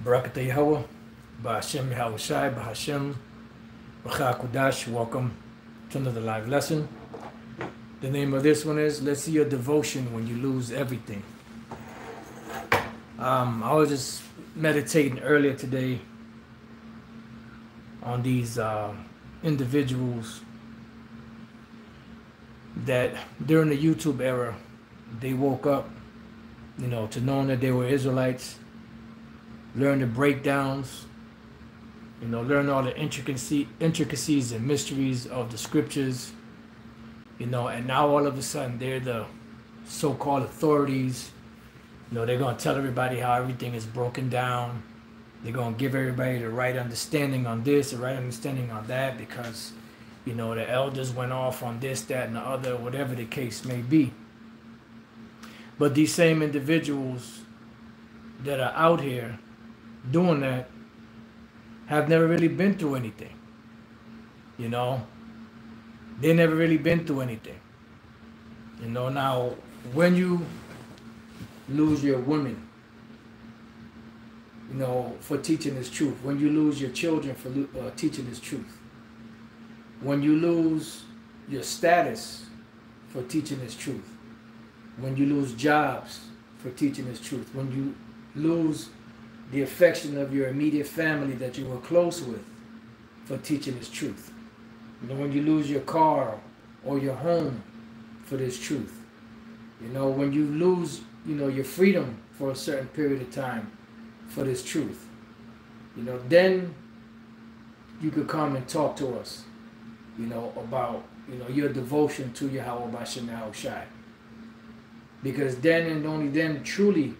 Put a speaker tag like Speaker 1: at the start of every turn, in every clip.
Speaker 1: Barakatah Yahawah, Ba'ashem Yahawashi, Ba'ashem, B'cha Kudash. Welcome to another live lesson. The name of this one is Let's See Your Devotion When You Lose Everything. I was just meditating earlier today on these individuals that during the YouTube era, they woke up, to knowing that they were Israelites, learn the breakdowns, learn all the intricacies and mysteries of the scriptures, and now all of a sudden they're the so-called authorities. They're going to tell everybody how everything is broken down. They're going to give everybody the right understanding on this, the right understanding on that, because, the elders went off on this, that, and the other, whatever the case may be. But these same individuals that are out here doing that have never really been through anything. They never really been through anything. Now, when you lose your women, for teaching this truth, when you lose your children for teaching this truth, when you lose your status for teaching this truth, when you lose jobs for teaching this truth, when you lose the affection of your immediate family that you were close with for teaching this truth, when you lose your car or your home for this truth, when you lose your freedom for a certain period of time for this truth, then you could come and talk to us, about, your devotion to Yahawah B'Shem Yahawashi. Because then and only then truly,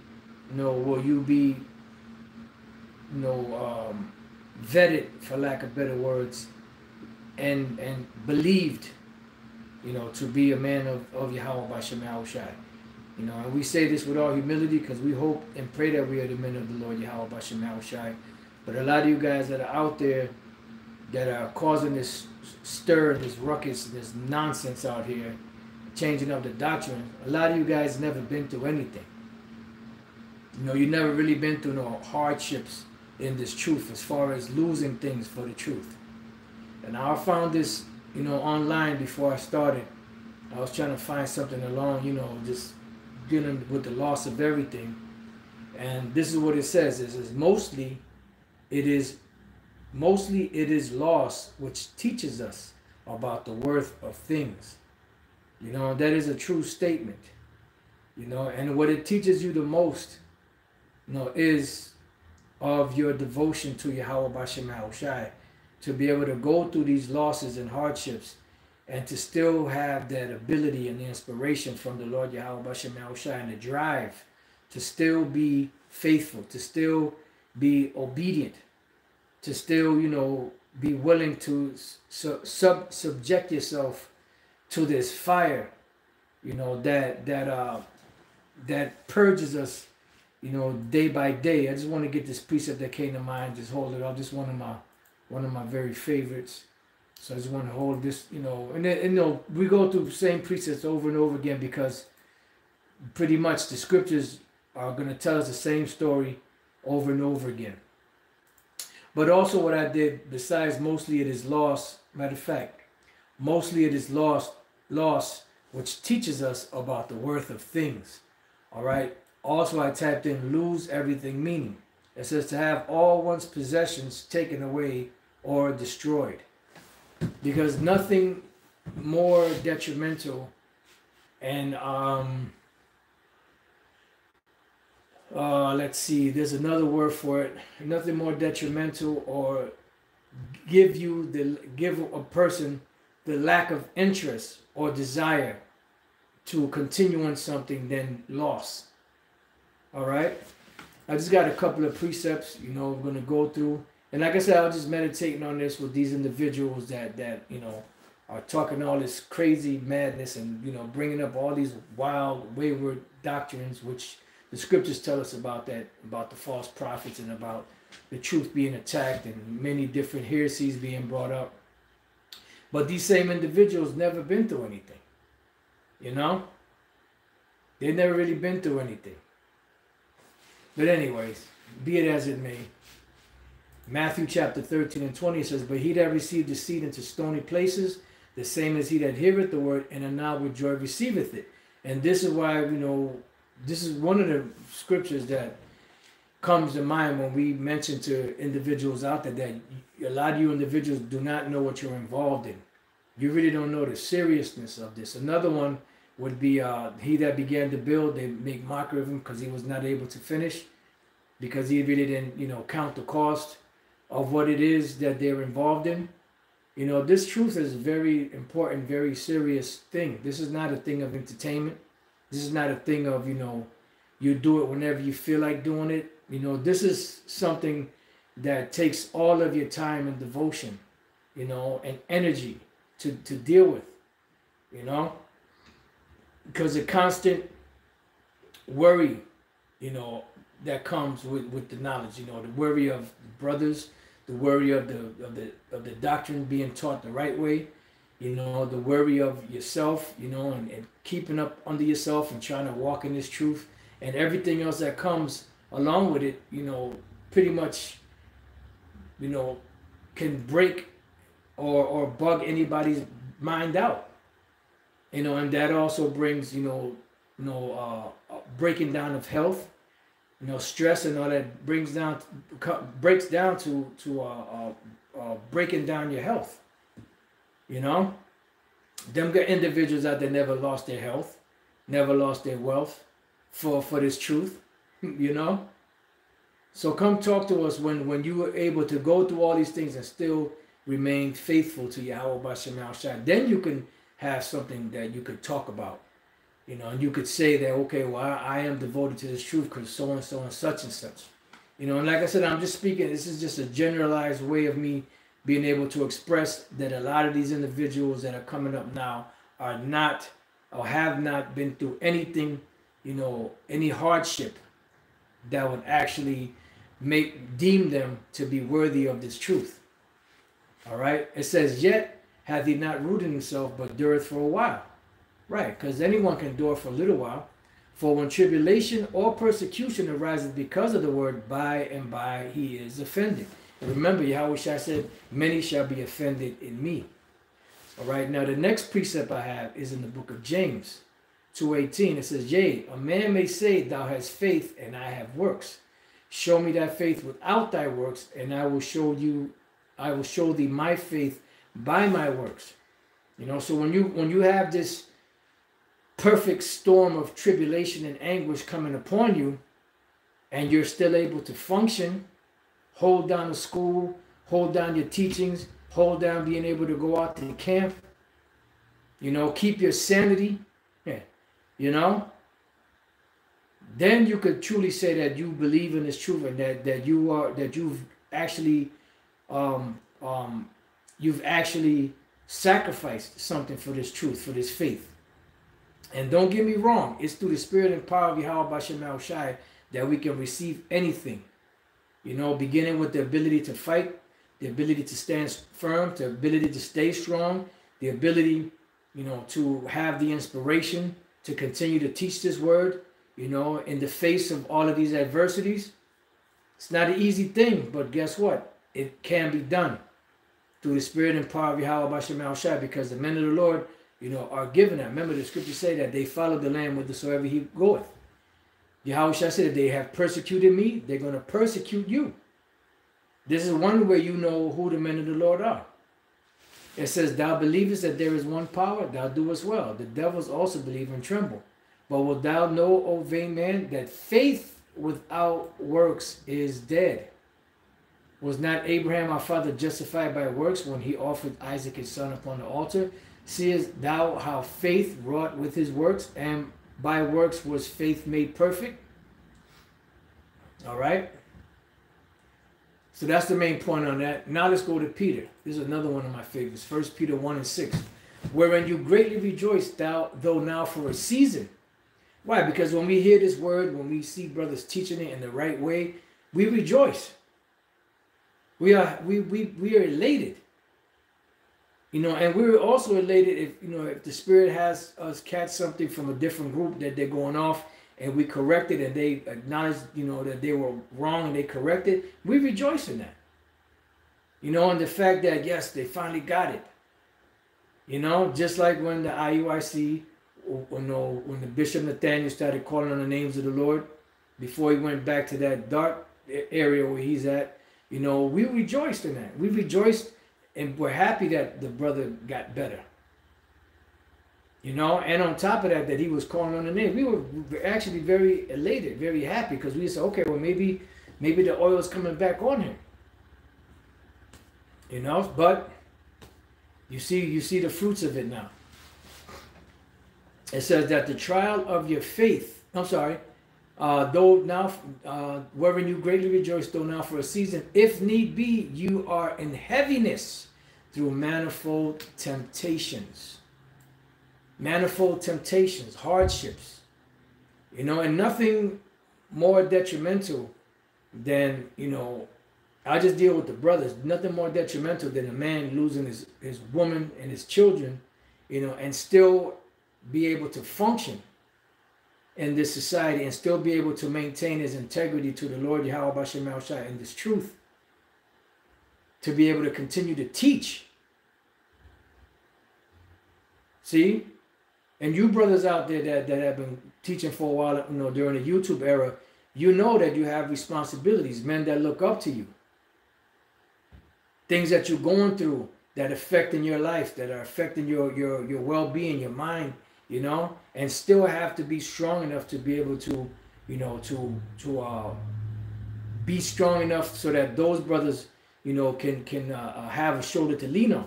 Speaker 1: will you be, vetted, for lack of better words, and believed, to be a man of Yahawah B'Shem Yahawashi. And we say this with all humility because we hope and pray that we are the men of the Lord Yahawah B'Shem Yahawashi. But a lot of you guys that are out there that are causing this stir, this ruckus, this nonsense out here, changing up the doctrine, a lot of you guys never been through anything. You never really been through no hardships in this truth as far as losing things for the truth. And I found this, online before I started. I was trying to find something along, just dealing with the loss of everything. And this is what it says. It says, mostly it is loss which teaches us about the worth of things. That is a true statement. And what it teaches you the most, is of your devotion to Yahawah B'Shem Yahawashi, to be able to go through these losses and hardships and to still have that ability and the inspiration from the Lord Yahawah B'Shem Yahawashi and the drive to still be faithful, to still be obedient, to still, be willing to subject yourself to this fire, that purges us, day by day. I just want to get this precept that came to mind, just hold it up. This is one of my very favorites. So I just want to hold this, and we go through the same precepts over and over again because pretty much the scriptures are going to tell us the same story over and over again. But also what I did, besides mostly it is loss, matter of fact, mostly it is loss, which teaches us about the worth of things. All right. Also, I typed in lose everything meaning. It says to have all one's possessions taken away or destroyed. Because nothing more detrimental and let's see, there's another word for it. Nothing more detrimental or give a person the lack of interest or desire to continue on something than loss. All right. I just got a couple of precepts, we're going to go through. And like I said, I was just meditating on this with these individuals that are talking all this crazy madness and, bringing up all these wild, wayward doctrines, which the scriptures tell us about that, about the false prophets and about the truth being attacked and many different heresies being brought up. But these same individuals never been through anything, They've never really been through anything. But anyways, be it as it may, Matthew chapter 13 and 20 says, but he that received the seed into stony places, the same as he that heareth the word, and now with joy receiveth it. And this is why, this is one of the scriptures that comes to mind when we mention to individuals out there that a lot of you individuals do not know what you're involved in. You really don't know the seriousness of this. Another one would be he that began to build, they make mockery of him because he was not able to finish, because he really didn't, count the cost of what it is that they're involved in. This truth is a very important, very serious thing. This is not a thing of entertainment. This is not a thing of, you do it whenever you feel like doing it. This is something that takes all of your time and devotion, and energy to deal with, because the constant worry, that comes with the knowledge, the worry of brothers, the worry of the doctrine being taught the right way, the worry of yourself, and keeping up under yourself and trying to walk in this truth, and everything else that comes along with it, pretty much, can break or bug anybody's mind out, and that also brings, breaking down of health, stress and all that breaks down to breaking down your health. Them got individuals out there never lost their health, never lost their wealth for this truth, So come talk to us when you are able to go through all these things and still remain faithful to Yahawashi. Then you can have something that you could talk about, and you could say that, okay, well, I am devoted to this truth because so and so and such and such. And like I said, I'm just speaking, this is just a generalized way of me being able to express that a lot of these individuals that are coming up now are not or have not been through anything, any hardship that would actually deem them to be worthy of this truth. All right. It says, yet hath he not rooted himself, but dureth for a while. Right, because anyone can endure for a little while. For when tribulation or persecution arises because of the word, by and by he is offended. And remember, Yahawashi said, many shall be offended in me. All right, now the next precept I have is in the book of James 2:18. It says, yea, a man may say, thou hast faith, and I have works. Show me that faith without thy works, and I will show thee my faith by my works. So when you have this perfect storm of tribulation and anguish coming upon you, and you're still able to function, hold down the school, hold down your teachings, hold down being able to go out to the camp, keep your sanity, then you could truly say that you believe in this truth, and that you've actually sacrificed something for this truth, for this faith. And don't get me wrong, it's through the spirit and power of Yahawashi that we can receive anything. Beginning with the ability to fight, the ability to stand firm, the ability to stay strong, the ability, to have the inspiration to continue to teach this word, in the face of all of these adversities. It's not an easy thing, but guess what? It can be done through the spirit and power of Yahawashi, because the men of the Lord, are given that. Remember, the scriptures say that they follow the Lamb whithersoever he goeth. Yahawashi said, if they have persecuted me, they're going to persecute you. This is one way you know who the men of the Lord are. It says, thou believest that there is one power, thou doest well. The devils also believe and tremble. But wilt thou know, O vain man, that faith without works is dead? Was not Abraham our father justified by works when he offered Isaac his son upon the altar? Seest thou how faith wrought with his works, and by works was faith made perfect? All right. So that's the main point on that. Now let's go to Peter. This is another one of my favorites. 1 Peter 1:6. Wherein you greatly rejoice, though now for a season. Why? Because when we hear this word, when we see brothers teaching it in the right way, we rejoice. We are elated. And we're also elated if the Spirit has us catch something from a different group that they're going off, and we correct it, and they acknowledge, that they were wrong and they correct it. We rejoice in that. You know, and the fact that, yes, they finally got it. You know, just like when the IUIC, when the Bishop Nathaniel started calling on the names of the Lord, before he went back to that dark area where he's at, you know, we rejoiced in that. We rejoiced and we're happy that the brother got better. You know, and on top of that, that he was calling on the name. We were actually very elated, very happy, because we said, okay, well, maybe the oil is coming back on him. You know, but you see the fruits of it now. It says that the trial of your faith, though now, wherein you greatly rejoice, though now for a season, if need be, you are in heaviness through manifold temptations. Manifold temptations, hardships. You know, and nothing more detrimental than, you know, I just deal with the brothers. Nothing more detrimental than a man losing his woman and his children, you know, and still be able to function in this society and still be able to maintain his integrity to the Lord Yahawashi and this truth. To be able to continue to teach. See? And you brothers out there that have been teaching for a while, you know, during the YouTube era, you know that you have responsibilities, men that look up to you. Things that you're going through that affecting your life, that are affecting your well-being, your mind, you know, and still have to be strong enough to be able to, you know, to be strong enough so that those brothers, you know, can have a shoulder to lean on.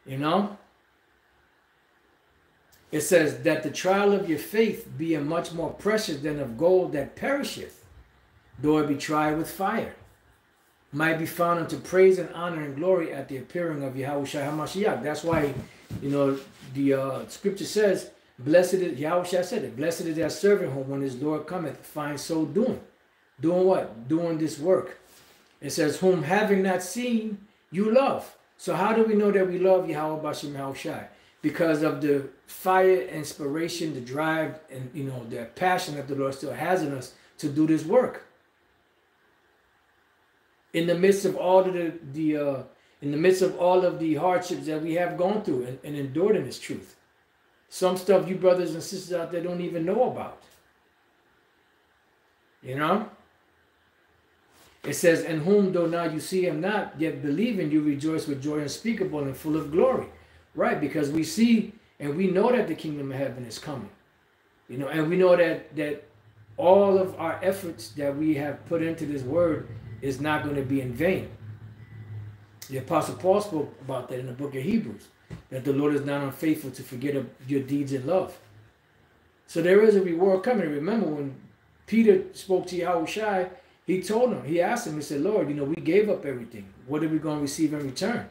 Speaker 1: You know? It says that the trial of your faith being much more precious than of gold that perisheth, though it be tried with fire, might be found unto praise and honor and glory at the appearing of Yahawashi HaMashiach. That's why, you know, the scripture says, blessed is, Yahawashi said it, blessed is that servant whom when his Lord cometh, finds so doing. Doing what? Doing this work. It says, whom having not seen, you love. So how do we know that we love Yahawashi? Because of the fire, inspiration, the drive, and, you know, the passion that the Lord still has in us to do this work. In the midst of all of the hardships that we have gone through and endured in this truth. Some stuff you brothers and sisters out there don't even know about. You know? It says, in whom though now you see him not, yet believing you rejoice with joy unspeakable and full of glory. Right, because we see and we know that the kingdom of heaven is coming. You know, and we know that all of our efforts that we have put into this word is not going to be in vain. The Apostle Paul spoke about that in the book of Hebrews, that the Lord is not unfaithful to forget your deeds in love. So there is a reward coming. Remember when Peter spoke to Yahawashi, he told him, he asked him, he said, Lord, you know, we gave up everything. What are we going to receive in return?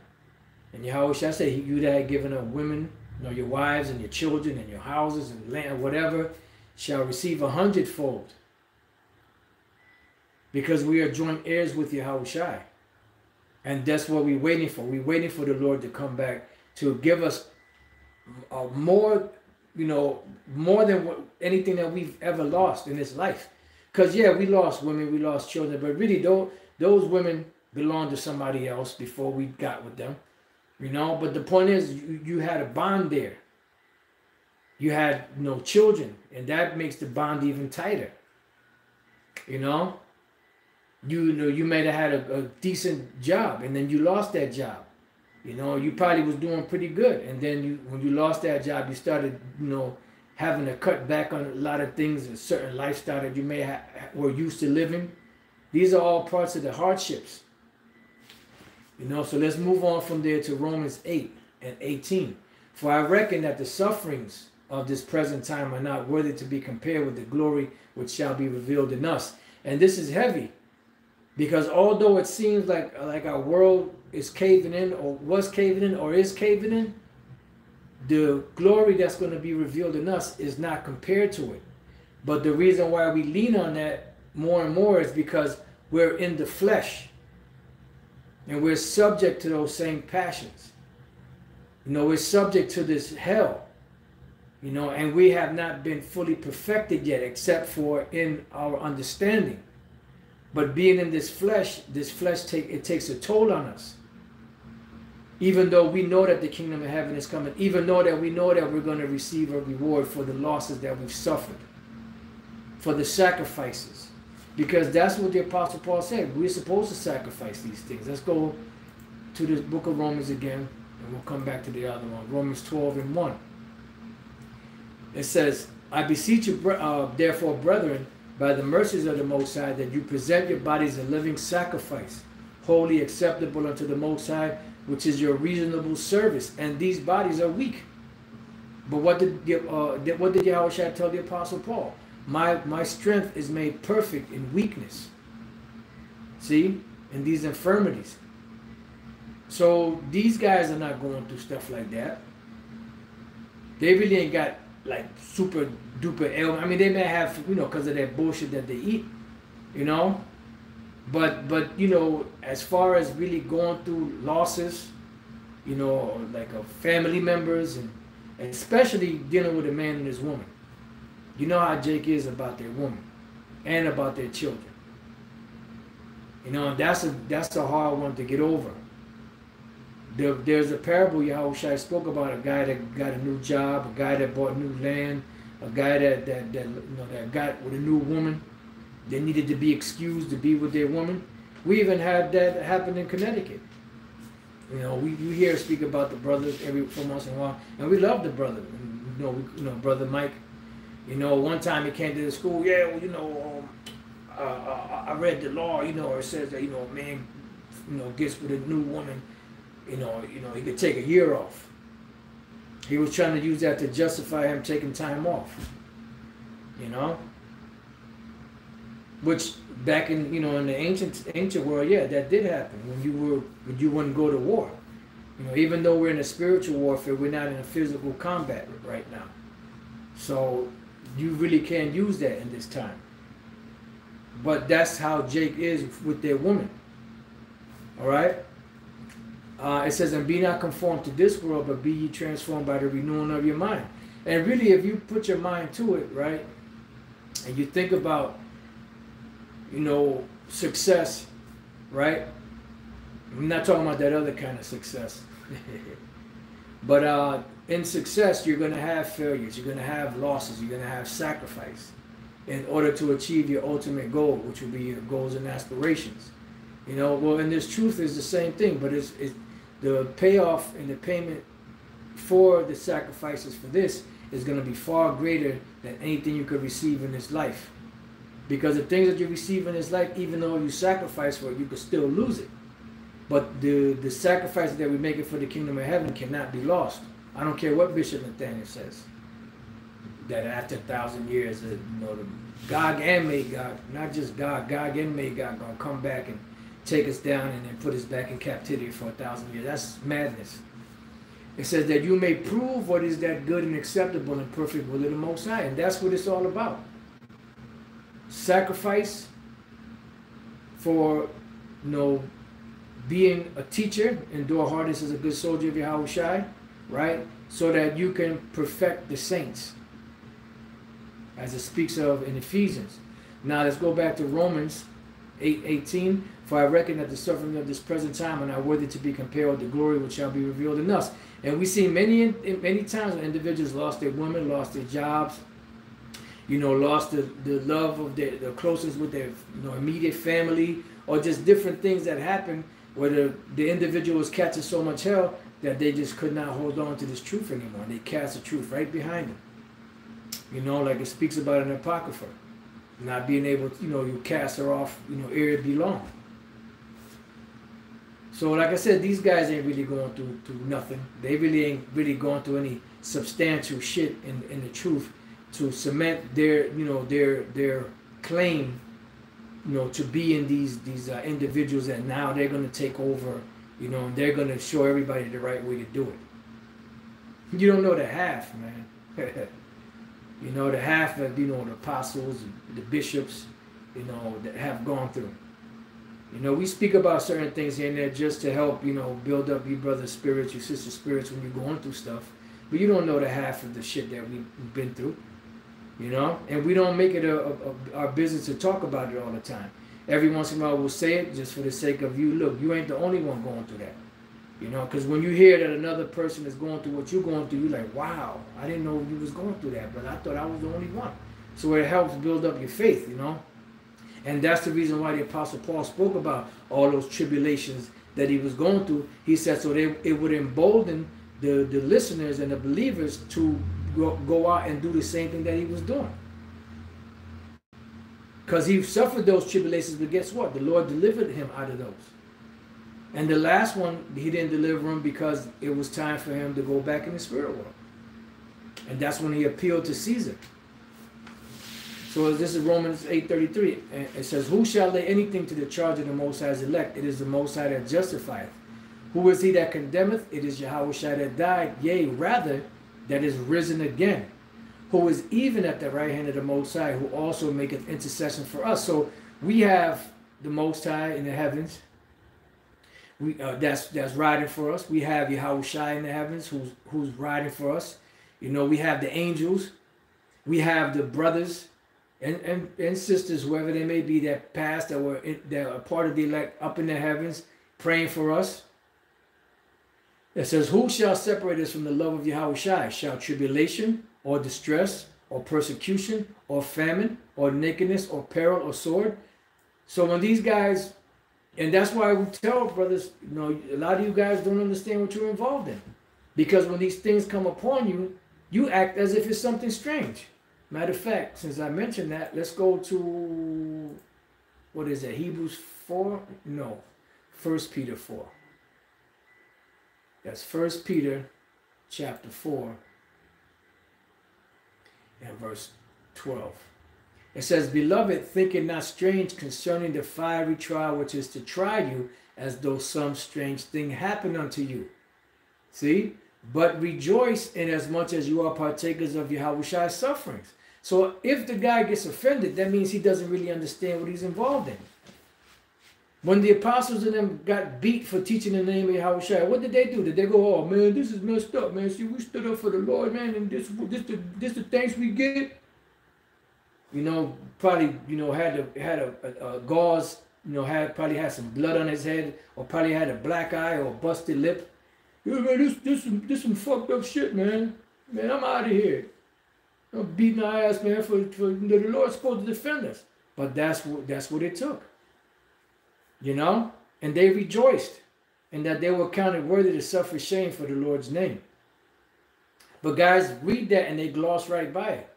Speaker 1: And Yahawashi said, you that had given up women, you know, your wives and your children and your houses and land, whatever, shall receive 100-fold. Because we are joint heirs with Yahawashi. And that's what we're waiting for. We're waiting for the Lord to come back to give us more, you know, more than anything that we've ever lost in this life. Because, yeah, we lost women, we lost children, but really those women belonged to somebody else before we got with them. You know, but the point is, you had a bond there. You had, you know, children, and that makes the bond even tighter. You know, you may have had a decent job, and then you lost that job. You know, you probably was doing pretty good, and then when you lost that job, you started, you know, having to cut back on a lot of things, a certain lifestyle that you may were used to living. These are all parts of the hardships. You know, so let's move on from there to Romans 8 and 18. For I reckon that the sufferings of this present time are not worthy to be compared with the glory which shall be revealed in us. And this is heavy, because although it seems like our world is caving in, or was caving in, or is caving in, the glory that's going to be revealed in us is not compared to it. But the reason why we lean on that more and more is because we're in the flesh. And we're subject to those same passions. You know, we're subject to this hell. You know, and we have not been fully perfected yet, except for in our understanding. But being in this flesh takes a toll on us. Even though we know that the kingdom of heaven is coming, even though that we know that we're going to receive a reward for the losses that we've suffered, for the sacrifices. Because that's what the Apostle Paul said. We're supposed to sacrifice these things. Let's go to the book of Romans again, and we'll come back to the other one. Romans 12:1. It says, I beseech you, therefore, brethren, by the mercies of the Most High, that you present your bodies a living sacrifice, wholly acceptable unto the Most High, which is your reasonable service. And these bodies are weak. But what did Yahawashi tell the Apostle Paul? My strength is made perfect in weakness. See? In these infirmities. So these guys are not going through stuff like that. They really ain't got like super duper ailment. I mean, they may have, you know, because of that bullshit that they eat, you know. But you know, as far as really going through losses, you know, like family members, and especially dealing with a man and his woman. You know how Jake is about their woman and about their children. You know, and that's a hard one to get over. There's a parable Yahawashi spoke about, a guy that got a new job, a guy that bought new land, a guy that you know, that got with a new woman. They needed to be excused to be with their woman. We even had that happen in Connecticut. You know, you hear speak about the brothers every once in a while, and we love the brother. You know, brother Mike. You know, one time he came to the school. Yeah, well, you know, I read the law. You know, it says that, you know, a man, you know, gets with a new woman. You know, he could take a year off. He was trying to use that to justify him taking time off. You know, which back in, you know, in the ancient world, yeah, that did happen when you wouldn't go to war. You know, even though we're in a spiritual warfare, we're not in a physical combat right now. So you really can't use that in this time. But that's how Jake is with their woman. All right. It says, and be not conformed to this world, but be ye transformed by the renewing of your mind. And really, if you put your mind to it, right, and you think about, you know, success, right? I'm not talking about that other kind of success. But in success, you're going to have failures. You're going to have losses. You're going to have sacrifice in order to achieve your ultimate goal, which will be your goals and aspirations. You know, well, and this truth is the same thing, but it's the payoff and the payment for the sacrifices for this is going to be far greater than anything you could receive in this life. Because the things that you receive in this life, even though you sacrifice for it, you could still lose it. But the sacrifices that we're making for the kingdom of heaven cannot be lost. I don't care what Bishop Nathaniel says. That after 1,000 years, you know, the Gog and Magog, not just Gog and Magog, gonna come back and take us down and then put us back in captivity for 1,000 years. That's madness. It says that you may prove what is that good and acceptable and perfect will of the Most High. And that's what it's all about. Sacrifice for, you know, being a teacher, endure hardness as a good soldier of Yahawashi, right? So that you can perfect the saints, as it speaks of in Ephesians. Now let's go back to Romans 8:18. For I reckon that the suffering of this present time are not worthy to be compared with the glory which shall be revealed in us. And we see many times when individuals lost their women, lost their jobs, you know, lost the love of the closeness with their, you know, immediate family, or just different things that happen where the individual was catching so much hell that they just could not hold on to this truth anymore. They cast the truth right behind them. You know, like it speaks about in the Apocrypha. Not being able to, you know, you cast her off, you know, ere it belong. So like I said, these guys ain't really going through nothing. They really ain't really going through any substantial shit in the truth to cement their, you know, their claim, you know, to be in these individuals that now they're going to take over, you know, and they're going to show everybody the right way to do it. You don't know the half, man. You know, the half of, you know, the apostles, the bishops, you know, that have gone through. You know, we speak about certain things here and there just to help, you know, build up your brother's spirits, your sister's spirits when you're going through stuff. But you don't know the half of the shit that we've been through, you know? And we don't make it our business to talk about it all the time. Every once in a while we'll say it just for the sake of you. Look, you ain't the only one going through that. You know, because when you hear that another person is going through what you're going through, you're like, wow, I didn't know you was going through that, but I thought I was the only one. So it helps build up your faith, you know. And that's the reason why the Apostle Paul spoke about all those tribulations that he was going through. He said so it would embolden the listeners and the believers to go out and do the same thing that he was doing. Because he suffered those tribulations, but guess what? The Lord delivered him out of those. And the last one, he didn't deliver him because it was time for him to go back in the spirit world. And that's when he appealed to Caesar. So this is Romans 8:33. It says, who shall lay anything to the charge of the Most High's elect? It is the Most High that justifieth. Who is he that condemneth? It is Yahawashi that died, yea, rather, that is risen again, who is even at the right hand of the Most High, who also maketh intercession for us. So we have the Most High in the heavens. That's riding for us. We have Yahawashi in the heavens who's riding for us. You know, we have the angels. We have the brothers and sisters, whoever they may be, that passed, that are part of the elect up in the heavens, praying for us. It says, who shall separate us from the love of Yahawashi? Shall tribulation, or distress, or persecution, or famine, or nakedness, or peril, or sword? So when these guys, and that's why we tell brothers, you know, a lot of you guys don't understand what you're involved in. Because when these things come upon you, you act as if it's something strange. Matter of fact, since I mentioned that, let's go to, what is it, Hebrews 4? No, 1 Peter 4. That's 1 Peter chapter 4 and verse 12. It says, beloved, think it not strange concerning the fiery trial which is to try you, as though some strange thing happened unto you. See? But rejoice inasmuch as you are partakers of Yahawashi's sufferings. So if the guy gets offended, that means he doesn't really understand what he's involved in. When the apostles and them got beat for teaching the name of Yahawashi, what did they do? Did they go, oh man, this is messed up, man. See, we stood up for the Lord, man, and this the thanks we get. You know, probably, you know, had a gauze, you know, probably had some blood on his head, or probably had a black eye or a busted lip. Yeah, man, this some fucked up shit, man. Man, I'm out of here. I'm beating our ass, man, for the Lord's supposed to defend us. But that's what it took. You know? And they rejoiced in that they were counted worthy to suffer shame for the Lord's name. But guys, read that and they gloss right by it.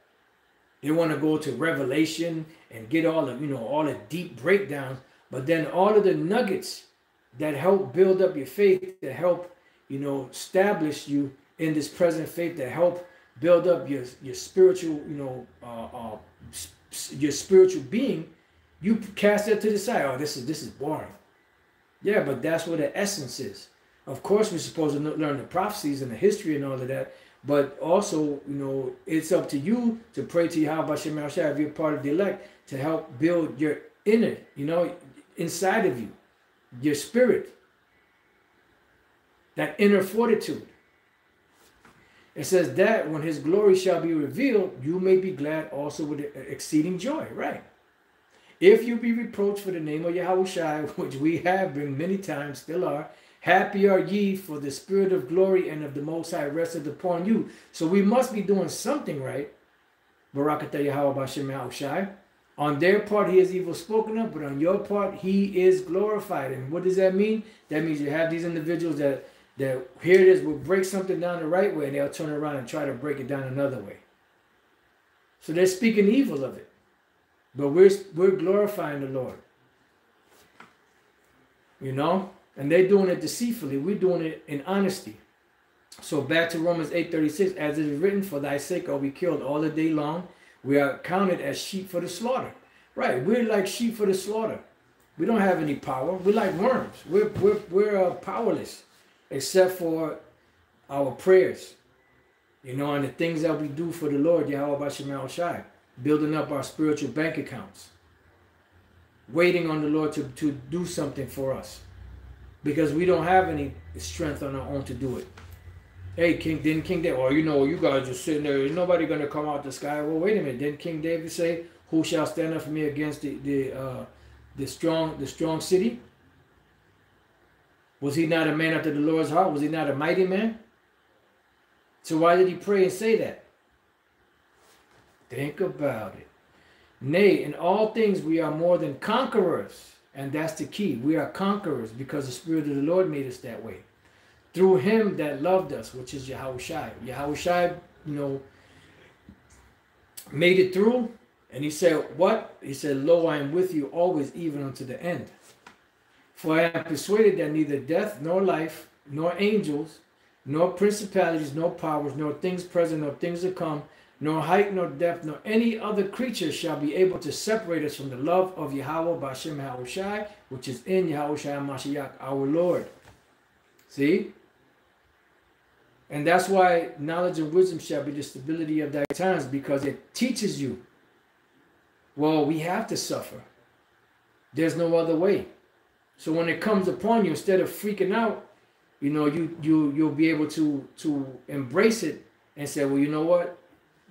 Speaker 1: They want to go to Revelation and get all the, you know, all the deep breakdowns, but then all of the nuggets that help build up your faith, that help, you know, establish you in this present faith, that help build up your spiritual, you know, your spiritual being, you cast that to the side. Oh, this is boring. Yeah, but that's what the essence is. Of course, we're supposed to learn the prophecies and the history and all of that. But also, you know, it's up to you to pray to Yahawashi if you're part of the elect, to help build your inner, you know, inside of you, your spirit, that inner fortitude. It says that when his glory shall be revealed, you may be glad also with exceeding joy, right? If you be reproached for the name of Yahawashi, which we have been many times, still are, happy are ye, for the spirit of glory and of the Most High rested upon you. So we must be doing something right. Barakatah Yahawah B'Shem Yahawashi. On their part, he is evil spoken of, but on your part, he is glorified. And what does that mean? That means you have these individuals that here it is, will break something down the right way, and they'll turn around and try to break it down another way. So they're speaking evil of it. But we're glorifying the Lord. You know? And they're doing it deceitfully. We're doing it in honesty. So back to Romans 8:36. As it is written, for thy sake are we killed all the day long. We are counted as sheep for the slaughter. Right. We're like sheep for the slaughter. We don't have any power. We're like worms. We're powerless. Except for our prayers. You know, and the things that we do for the Lord, Yahawah B'Shem Yahawashi. Building up our spiritual bank accounts. Waiting on the Lord to do something for us. Because we don't have any strength on our own to do it. Hey, King David, oh, you know, you guys just sitting there. There's nobody going to come out the sky. Well, wait a minute. Didn't King David say, who shall stand up for me against the the strong city? Was he not a man after the Lord's heart? Was he not a mighty man? So why did he pray and say that? Think about it. Nay, in all things we are more than conquerors. And that's the key. We are conquerors because the Spirit of the Lord made us that way. Through him that loved us, which is Yahawashi. Yahawashi, made it through. And he said, what? He said, lo, I am with you always, even unto the end. For I am persuaded that neither death, nor life, nor angels, nor principalities, nor powers, nor things present, nor things to come, nor height, nor depth, nor any other creature shall be able to separate us from the love of Yahawah by Shem Yahawashi, which is in Yahawashi Mashiach, our Lord. See? And that's why knowledge and wisdom shall be the stability of thy times, because it teaches you, well, we have to suffer. There's no other way. So when it comes upon you, instead of freaking out, you'll be able to embrace it and say, well, you know what?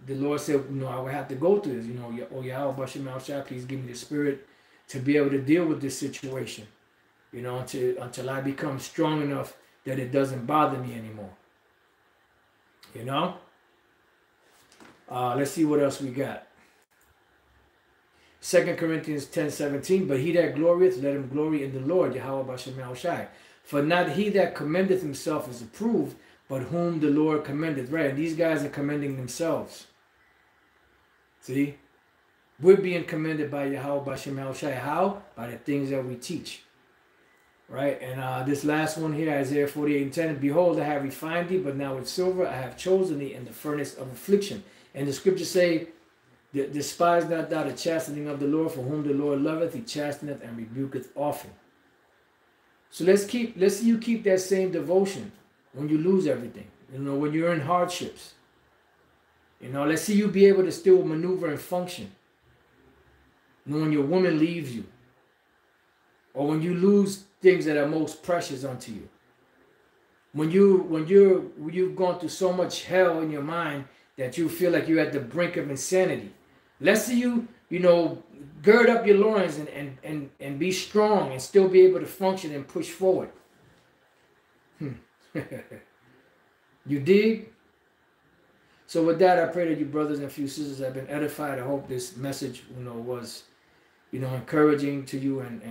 Speaker 1: The Lord said, I will have to go through this. Oh Yahawah, please give me the spirit to be able to deal with this situation. Until I become strong enough that it doesn't bother me anymore. Let's see what else we got. 2 Corinthians 10:17, but he that glorieth, let him glory in the Lord, Yahawah Bashem Yahawashi. For not he that commendeth himself is approved, but whom the Lord commendeth. Right, and these guys are commending themselves. See? We're being commended by Yahawah Bashem Yahawashi. How? By the things that we teach. Right, and this last one here, Isaiah 48:10, behold, I have refined thee, but now with silver I have chosen thee in the furnace of affliction. And the scriptures say, despise not thou the chastening of the Lord, for whom the Lord loveth, he chasteneth and rebuketh often. So let's see you keep that same devotion when you lose everything. When you're in hardships. Let's see you be able to still maneuver and function. When your woman leaves you. Or when you lose things that are most precious unto you. When you've gone through so much hell in your mind that you feel like you're at the brink of insanity. Let's see you, gird up your loins and be strong and still be able to function and push forward. You dig? So with that, I pray that you brothers and few sisters have been edified. I hope this message, was, encouraging to you and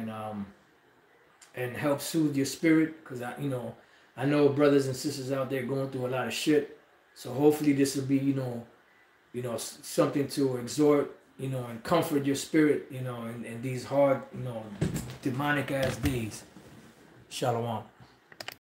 Speaker 1: help soothe your spirit. Because I know brothers and sisters out there going through a lot of shit. So hopefully this will be, something to exhort, and comfort your spirit, in these hard, demonic ass days. Shalom.